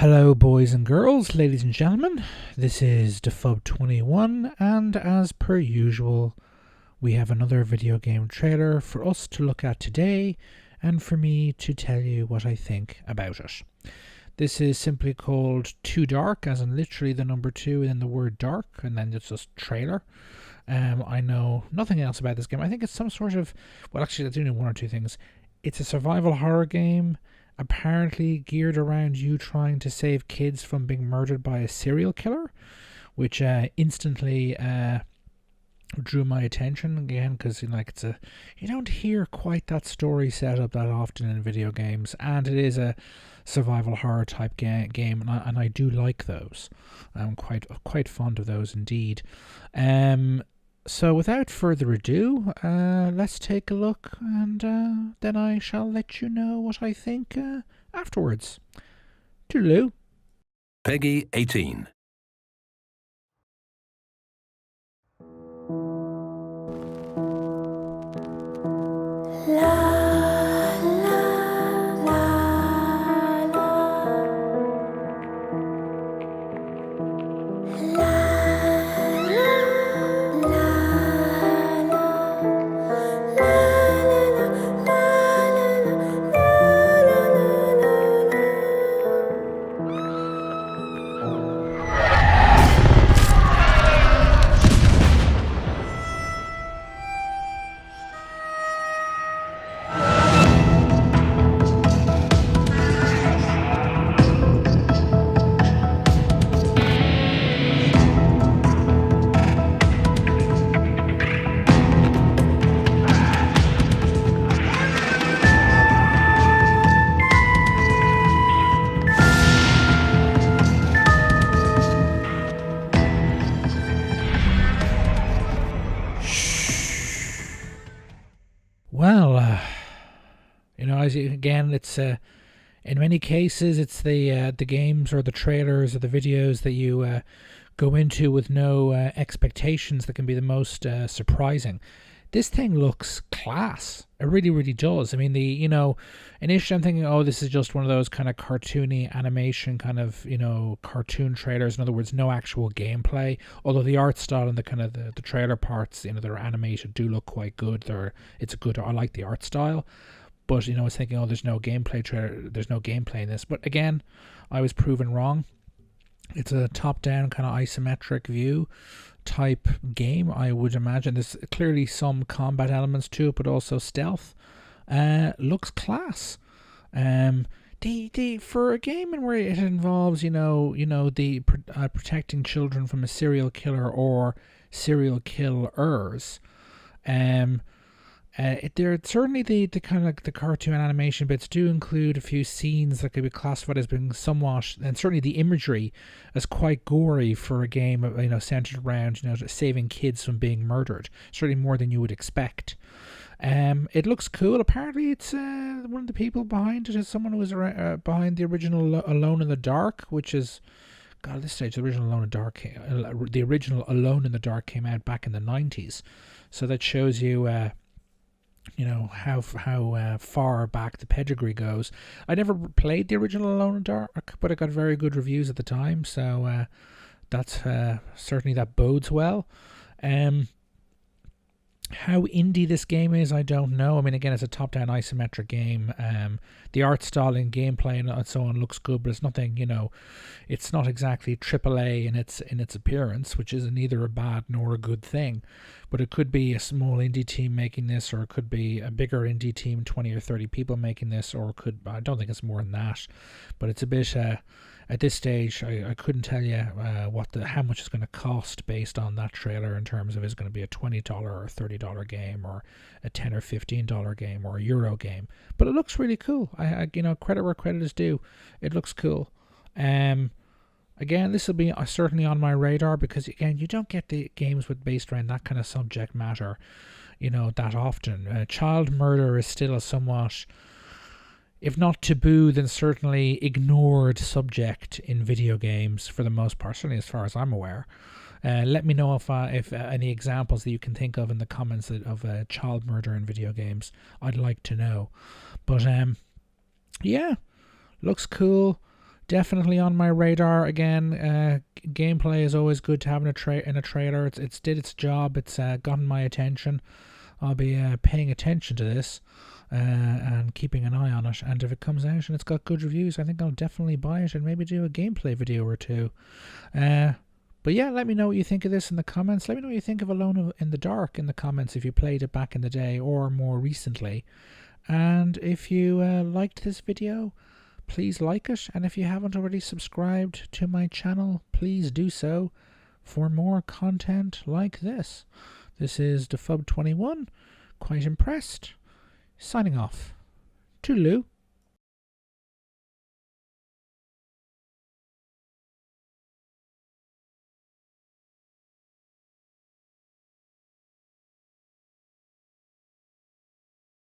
Hello boys and girls, ladies and gentlemen, this is Defub21 and as per usual we have another video game trailer for us to look at today and for me to tell you what I think about it. This is simply called Too Dark, as in literally the number 2 and then the word dark and then it's just trailer. I know nothing else about this game. I think it's some sort of, well actually I do know one or two things. It's a survival horror game, apparently geared around you trying to save kids from being murdered by a serial killer, which instantly drew my attention again, because you don't hear quite that story set up that often in video games, and it is a survival horror type game, and I do like those. I'm quite fond of those indeed. So without further ado, let's take a look, and then I shall let you know what I think afterwards. Toodaloo. Peggy 18. Well, again, it's in many cases it's the games or the trailers or the videos that you go into with no expectations that can be the most surprising. This thing looks class. It really, really does. I mean, initially I'm thinking, oh, this is just one of those kind of cartoony animation kind of, cartoon trailers. In other words, no actual gameplay. Although the art style and the kind of the trailer parts, that are animated do look quite good. I like the art style. But, I was thinking, oh, there's no gameplay trailer. There's no gameplay in this. But again, I was proven wrong. It's a top-down kind of isometric view type game, I would imagine. There's clearly some combat elements to it, but also stealth. Looks class. For a game in where it involves, protecting children from a serial killer or serial killers, there certainly the kind of the cartoon animation bits do include a few scenes that could be classified as being somewhat, and certainly the imagery as quite gory for a game centered around saving kids from being murdered. Certainly more than you would expect. It looks cool. Apparently, it's one of the people behind it is someone who was behind the original Alone in the Dark, which is, God, at this stage the original Alone in the Dark came out back in the 90s, so that shows you. How far back the pedigree goes. I never played the original Alone in the Dark, but I got very good reviews at the time, so that's certainly that bodes well. How indie this game is, I don't know. I mean, again, it's a top-down isometric game. The art style and gameplay and so on looks good, but it's nothing, it's not exactly AAA in its appearance, which is neither a bad nor a good thing. But it could be a small indie team making this, or it could be a bigger indie team, 20 or 30 people making this, or I don't think it's more than that. But it's a bit, at this stage, I couldn't tell you how much it's going to cost based on that trailer, in terms of is it going to be a $20 or $30 game, or a $10 or $15 game, or a Euro game. But it looks really cool. I credit where credit is due. It looks cool. Again, this will be certainly on my radar, because again, you don't get the games based around that kind of subject matter, that often. Child murder is still a somewhat, if not taboo, then certainly ignored subject in video games for the most part, certainly as far as I'm aware. Let me know if any examples that you can think of in the comments of child murder in video games. I'd like to know. But yeah, looks cool. definitely on my radar again. Gameplay is always good to have in a trailer. It's did its job. It's gotten my attention. I'll be paying attention to this and keeping an eye on it. And if it comes out and it's got good reviews, I think I'll definitely buy it and maybe do a gameplay video or two. But yeah, let me know what you think of this in the comments. Let me know what you think of Alone in the Dark in the comments if you played it back in the day or more recently. And if you liked this video, please like it. And if you haven't already subscribed to my channel, please do so for more content like this. This is Defub21, quite impressed, signing off. Toodaloo.